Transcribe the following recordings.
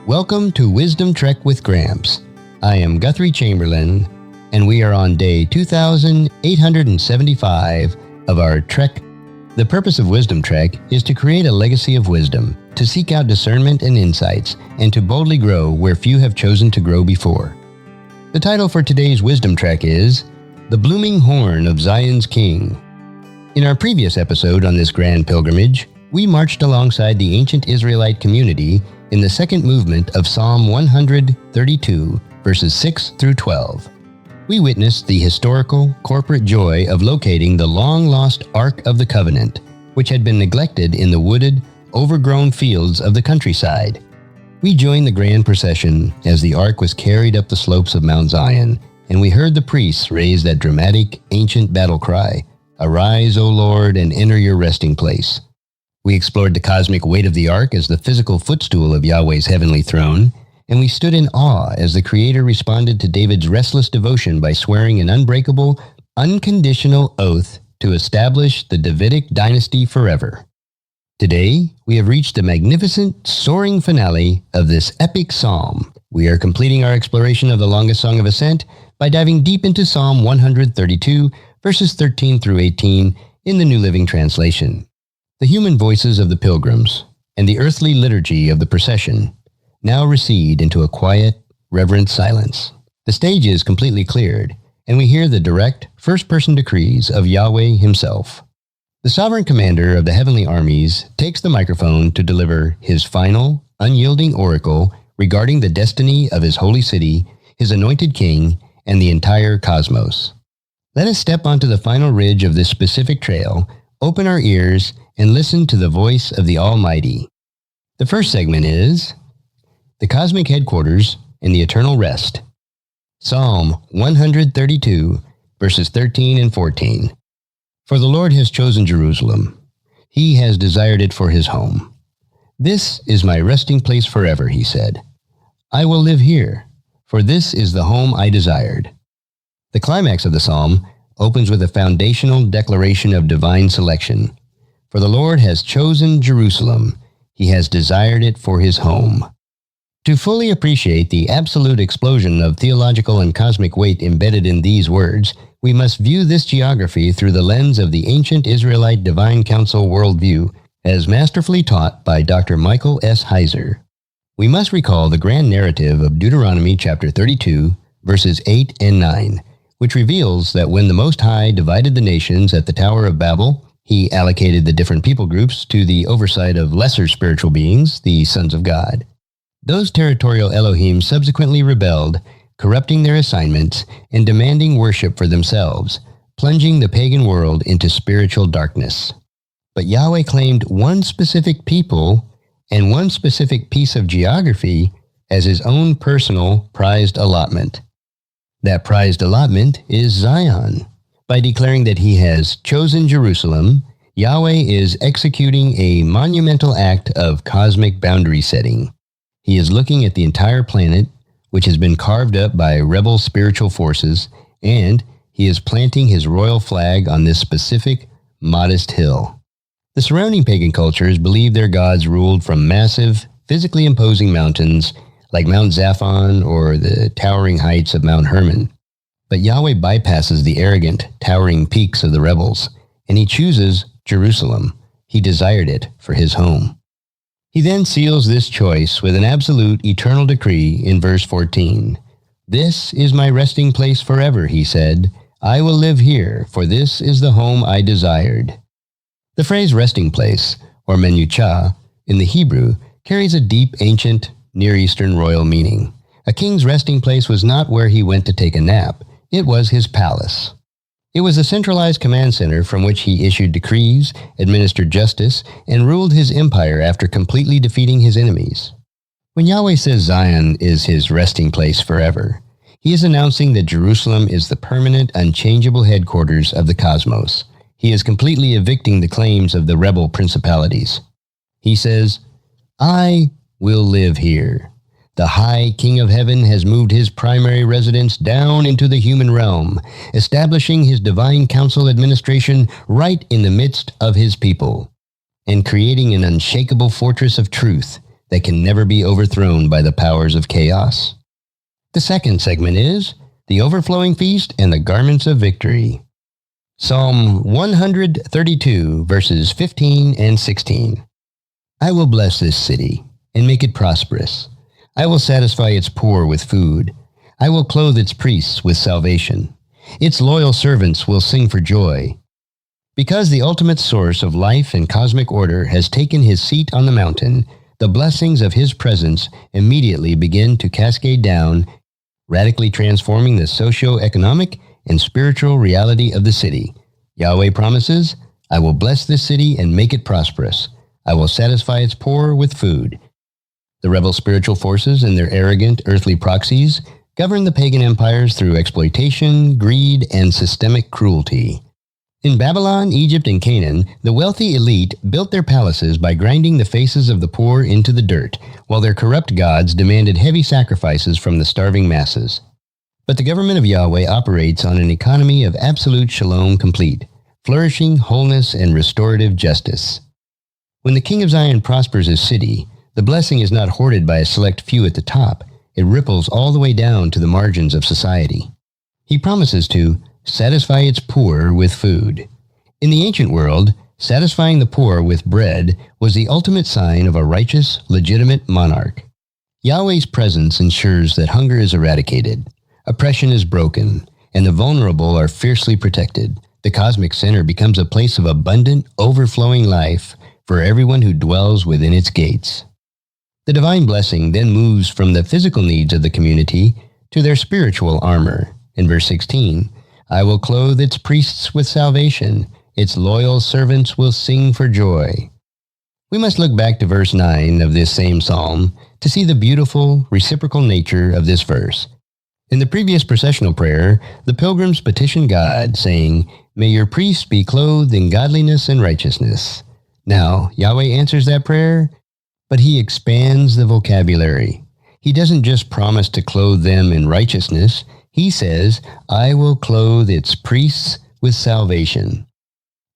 Welcome to Wisdom Trek with Gramps. I am Guthrie Chamberlain, and we are on day 2875 of our trek. The purpose of Wisdom Trek is to create a legacy of wisdom, to seek out discernment and insights, and to boldly grow where few have chosen to grow before. The title for today's Wisdom Trek is The Blooming Horn of Zion's King. In our previous episode on this grand pilgrimage, we marched alongside the ancient Israelite community in the second movement of Psalm 132, verses 6 through 12. We witnessed the historical, corporate joy of locating the long-lost Ark of the Covenant, which had been neglected in the wooded, overgrown fields of the countryside. We joined the grand procession as the Ark was carried up the slopes of Mount Zion, and we heard the priests raise that dramatic, ancient battle cry, "Arise, O Lord, and enter your resting place." We explored the cosmic weight of the Ark as the physical footstool of Yahweh's heavenly throne, and we stood in awe as the Creator responded to David's restless devotion by swearing an unbreakable, unconditional oath to establish the Davidic dynasty forever. Today, we have reached the magnificent, soaring finale of this epic psalm. We are completing our exploration of the longest song of ascent by diving deep into Psalm 132, verses 13 through 18 in the New Living Translation. The human voices of the pilgrims and the earthly liturgy of the procession now recede into a quiet, reverent silence. The stage is completely cleared, and we hear the direct, first-person decrees of Yahweh himself. The sovereign commander of the heavenly armies takes the microphone to deliver his final, unyielding oracle regarding the destiny of his holy city, his anointed king, and the entire cosmos. Let us step onto the final ridge of this specific trail, open our ears, and listen to the voice of the Almighty. The first segment is the cosmic headquarters and the eternal rest. Psalm 132, verses 13 and 14. For the Lord has chosen Jerusalem. He has desired it for his home. This is my resting place forever, he said. I will live here, for this is the home I desired. The climax of the psalm opens with a foundational declaration of divine selection. For the Lord has chosen Jerusalem. He has desired it for his home. To fully appreciate the absolute explosion of theological and cosmic weight embedded in these words, we must view this geography through the lens of the ancient Israelite Divine Council worldview, as masterfully taught by Dr. Michael S. Heiser. We must recall the grand narrative of Deuteronomy chapter 32, verses 8 and 9, which reveals that when the Most High divided the nations at the Tower of Babel, he allocated the different people groups to the oversight of lesser spiritual beings, the sons of God. Those territorial Elohim subsequently rebelled, corrupting their assignments and demanding worship for themselves, plunging the pagan world into spiritual darkness. But Yahweh claimed one specific people and one specific piece of geography as his own personal prized allotment. That prized allotment is Zion. By declaring that he has chosen Jerusalem, Yahweh is executing a monumental act of cosmic boundary setting. He is looking at the entire planet, which has been carved up by rebel spiritual forces, and he is planting his royal flag on this specific, modest hill. The surrounding pagan cultures believe their gods ruled from massive, physically imposing mountains like Mount Zaphon or the towering heights of Mount Hermon. But Yahweh bypasses the arrogant, towering peaks of the rebels, and he chooses Jerusalem. He desired it for his home. He then seals this choice with an absolute eternal decree in verse 14. This is my resting place forever, he said. I will live here, for this is the home I desired. The phrase resting place, or menucha, in the Hebrew, carries a deep, ancient, Near Eastern royal meaning. A king's resting place was not where he went to take a nap. It was his palace. It was a centralized command center from which he issued decrees, administered justice, and ruled his empire after completely defeating his enemies. When Yahweh says Zion is his resting place forever, he is announcing that Jerusalem is the permanent, unchangeable headquarters of the cosmos. He is completely evicting the claims of the rebel principalities. He says, I will live here. The high King of Heaven has moved his primary residence down into the human realm, establishing his divine council administration right in the midst of his people, and creating an unshakable fortress of truth that can never be overthrown by the powers of chaos. The second segment is the overflowing feast and the garments of victory. Psalm 132, verses 15 and 16. I will bless this city and make it prosperous. I will satisfy its poor with food. I will clothe its priests with salvation. Its loyal servants will sing for joy. Because the ultimate source of life and cosmic order has taken his seat on the mountain, the blessings of his presence immediately begin to cascade down, radically transforming the socio-economic and spiritual reality of the city. Yahweh promises, I will bless this city and make it prosperous. I will satisfy its poor with food. The rebel spiritual forces and their arrogant earthly proxies govern the pagan empires through exploitation, greed, and systemic cruelty. In Babylon, Egypt, and Canaan, the wealthy elite built their palaces by grinding the faces of the poor into the dirt, while their corrupt gods demanded heavy sacrifices from the starving masses. But the government of Yahweh operates on an economy of absolute shalom complete, flourishing, wholeness, and restorative justice. When the King of Zion prospers his city, the blessing is not hoarded by a select few at the top. It ripples all the way down to the margins of society. He promises to satisfy its poor with food. In the ancient world, satisfying the poor with bread was the ultimate sign of a righteous, legitimate monarch. Yahweh's presence ensures that hunger is eradicated, oppression is broken, and the vulnerable are fiercely protected. The cosmic center becomes a place of abundant, overflowing life for everyone who dwells within its gates. The divine blessing then moves from the physical needs of the community to their spiritual armor. In verse 16, I will clothe its priests with salvation. Its loyal servants will sing for joy. We must look back to verse 9 of this same psalm to see the beautiful, reciprocal nature of this verse. In the previous processional prayer, the pilgrims petitioned God, saying, May your priests be clothed in godliness and righteousness. Now, Yahweh answers that prayer, but he expands the vocabulary. He doesn't just promise to clothe them in righteousness. He says, I will clothe its priests with salvation.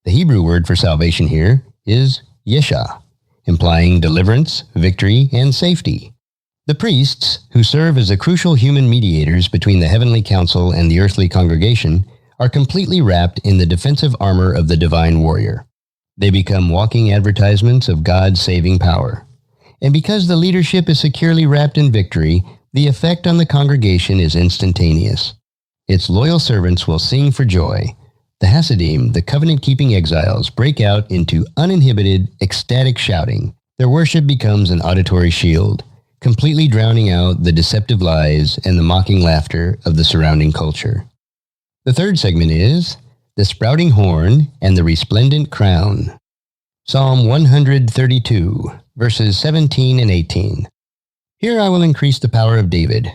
The Hebrew word for salvation here is Yeshua, implying deliverance, victory, and safety. The priests, who serve as the crucial human mediators between the heavenly council and the earthly congregation, are completely wrapped in the defensive armor of the divine warrior. They become walking advertisements of God's saving power. And because the leadership is securely wrapped in victory, the effect on the congregation is instantaneous. Its loyal servants will sing for joy. The Hasidim, the covenant-keeping exiles, break out into uninhibited, ecstatic shouting. Their worship becomes an auditory shield, completely drowning out the deceptive lies and the mocking laughter of the surrounding culture. The third segment is the sprouting horn and the resplendent crown. Psalm 132, verses 17 and 18. Here I will increase the power of David.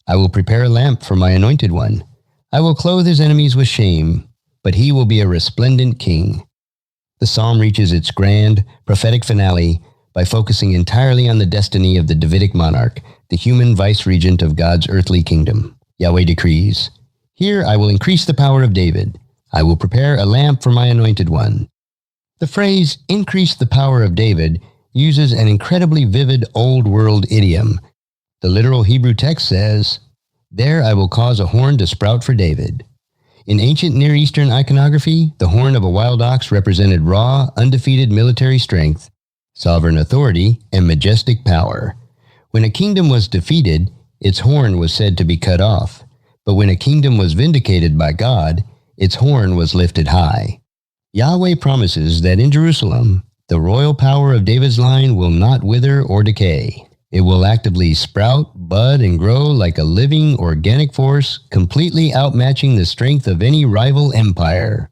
I will prepare a lamp for my anointed one. I will clothe his enemies with shame, but he will be a resplendent king. The psalm reaches its grand, prophetic finale by focusing entirely on the destiny of the Davidic monarch, the human vice-regent of God's earthly kingdom. Yahweh decrees, Here I will increase the power of David. I will prepare a lamp for my anointed one. The phrase, increase the power of David, uses an incredibly vivid Old World idiom. The literal Hebrew text says, There I will cause a horn to sprout for David. In ancient Near Eastern iconography, the horn of a wild ox represented raw, undefeated military strength, sovereign authority, and majestic power. When a kingdom was defeated, its horn was said to be cut off. But when a kingdom was vindicated by God, its horn was lifted high. Yahweh promises that in Jerusalem, the royal power of David's line will not wither or decay. It will actively sprout, bud, and grow like a living, organic force, completely outmatching the strength of any rival empire.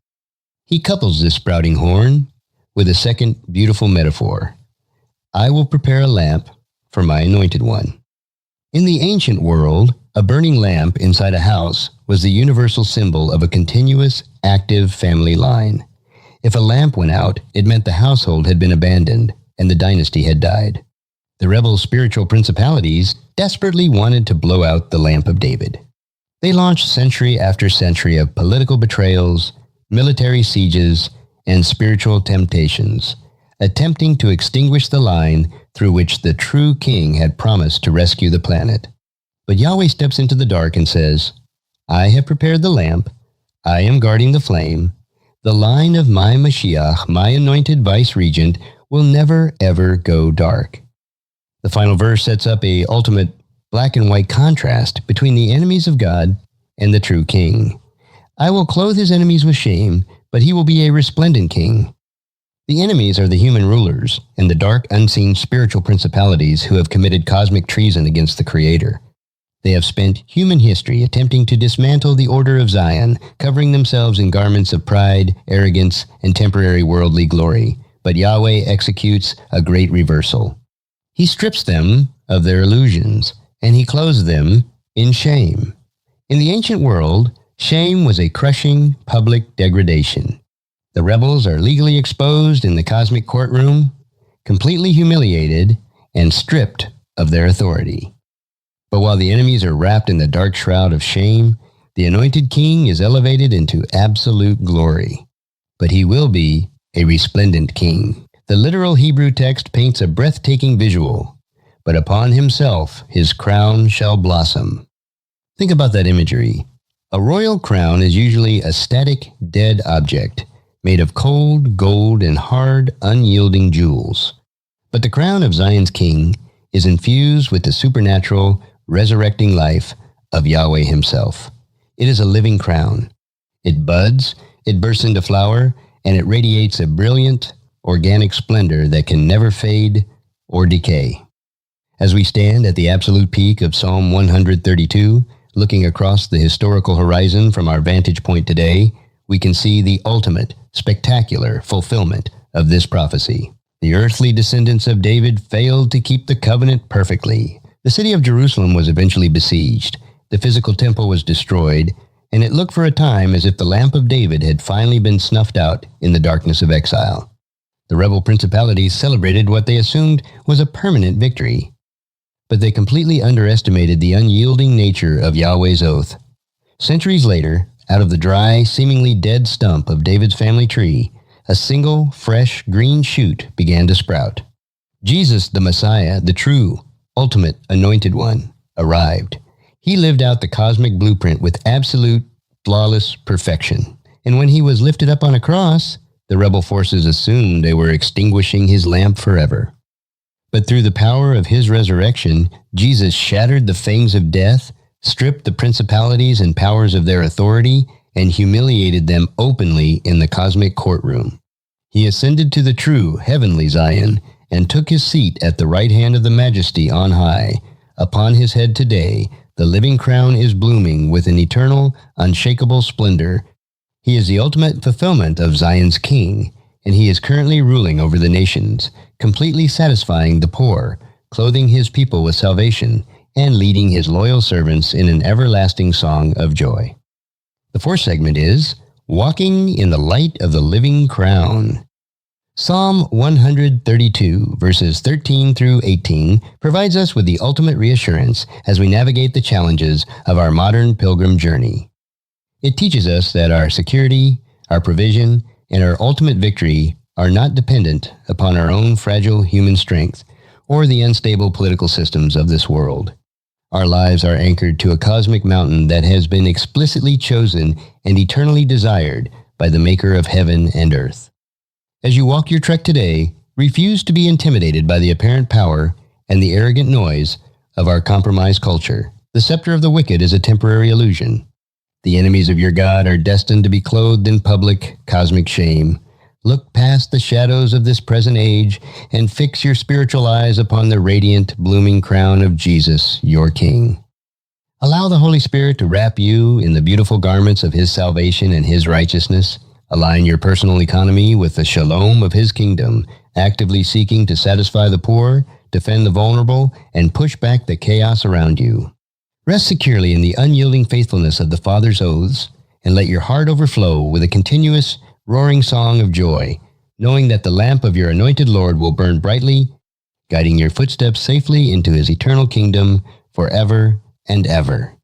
He couples this sprouting horn with a second beautiful metaphor. I will prepare a lamp for my anointed one. In the ancient world, a burning lamp inside a house was the universal symbol of a continuous, active family line. If a lamp went out, it meant the household had been abandoned and the dynasty had died. The rebel spiritual principalities desperately wanted to blow out the lamp of David. They launched century after century of political betrayals, military sieges, and spiritual temptations. attempting to extinguish the line through which the true king had promised to rescue the planet. But Yahweh steps into the dark and says, I have prepared the lamp. I am guarding the flame. The line of my Mashiach, my anointed vice-regent, will never ever go dark. The final verse sets up a ultimate black and white contrast between the enemies of God and the true king. I will clothe his enemies with shame, but he will be a resplendent king. The enemies are the human rulers and the dark, unseen spiritual principalities who have committed cosmic treason against the Creator. They have spent human history attempting to dismantle the order of Zion, covering themselves in garments of pride, arrogance, and temporary worldly glory. But Yahweh executes a great reversal. He strips them of their illusions, and he clothes them in shame. In the ancient world, shame was a crushing public degradation. The rebels are legally exposed in the cosmic courtroom, completely humiliated, and stripped of their authority. But while the enemies are wrapped in the dark shroud of shame, the anointed king is elevated into absolute glory. But he will be a resplendent king. The literal Hebrew text paints a breathtaking visual, but upon himself his crown shall blossom. Think about that imagery. A royal crown is usually a static, dead object, made of cold gold and hard, unyielding jewels. But the crown of Zion's king is infused with the supernatural, resurrecting life of Yahweh himself. It is a living crown. It buds, it bursts into flower, and it radiates a brilliant, organic splendor that can never fade or decay. As we stand at the absolute peak of Psalm 132, looking across the historical horizon from our vantage point today, we can see the ultimate, spectacular fulfillment of this prophecy. The earthly descendants of David failed to keep the covenant perfectly. The city of Jerusalem was eventually besieged. The physical temple was destroyed, and it looked for a time as if the lamp of David had finally been snuffed out in the darkness of exile. The rebel principalities celebrated what they assumed was a permanent victory. But they completely underestimated the unyielding nature of Yahweh's oath. Centuries later, out of the dry, seemingly dead stump of David's family tree, a single, fresh, green shoot began to sprout. Jesus, the Messiah, the true, ultimate, anointed one, arrived. He lived out the cosmic blueprint with absolute, flawless perfection. And when he was lifted up on a cross, the rebel forces assumed they were extinguishing his lamp forever. But through the power of his resurrection, Jesus shattered the fangs of death, stripped the principalities and powers of their authority, and humiliated them openly in the cosmic courtroom. He ascended to the true heavenly Zion and took his seat at the right hand of the Majesty on high. Upon his head today, the living crown is blooming with an eternal, unshakable splendor. He is the ultimate fulfillment of Zion's king, and he is currently ruling over the nations, completely satisfying the poor, clothing his people with salvation, and leading his loyal servants in an everlasting song of joy. The fourth segment is Walking in the Light of the Living Crown. Psalm 132, verses 13 through 18, provides us with the ultimate reassurance as we navigate the challenges of our modern pilgrim journey. It teaches us that our security, our provision, and our ultimate victory are not dependent upon our own fragile human strength or the unstable political systems of this world. Our lives are anchored to a cosmic mountain that has been explicitly chosen and eternally desired by the Maker of heaven and earth. As you walk your trek today, refuse to be intimidated by the apparent power and the arrogant noise of our compromised culture. The scepter of the wicked is a temporary illusion. The enemies of your God are destined to be clothed in public, cosmic shame. Look past the shadows of this present age and fix your spiritual eyes upon the radiant, blooming crown of Jesus, your King. Allow the Holy Spirit to wrap you in the beautiful garments of His salvation and His righteousness. Align your personal economy with the shalom of His kingdom, actively seeking to satisfy the poor, defend the vulnerable, and push back the chaos around you. Rest securely in the unyielding faithfulness of the Father's oaths, and let your heart overflow with a continuous, roaring song of joy, knowing that the lamp of your anointed Lord will burn brightly, guiding your footsteps safely into His eternal kingdom forever and ever.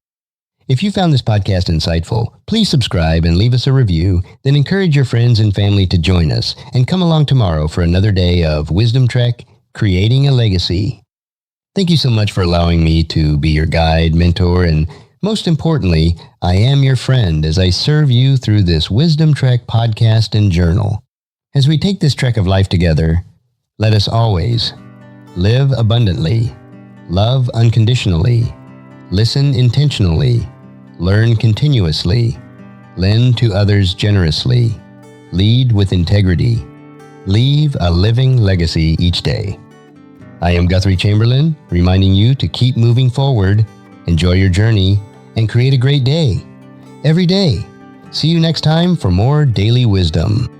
If you found this podcast insightful, please subscribe and leave us a review, then encourage your friends and family to join us and come along tomorrow for another day of Wisdom Trek, Creating a Legacy. Thank you so much for allowing me to be your guide, mentor, and most importantly, I am your friend as I serve you through this Wisdom Trek podcast and journal. As we take this trek of life together, let us always live abundantly, love unconditionally, listen intentionally, learn continuously, lend to others generously, lead with integrity, leave a living legacy each day. I am Guthrie Chamberlain, reminding you to keep moving forward, enjoy your journey, and create a great day. Every day. See you next time for more Daily Wisdom.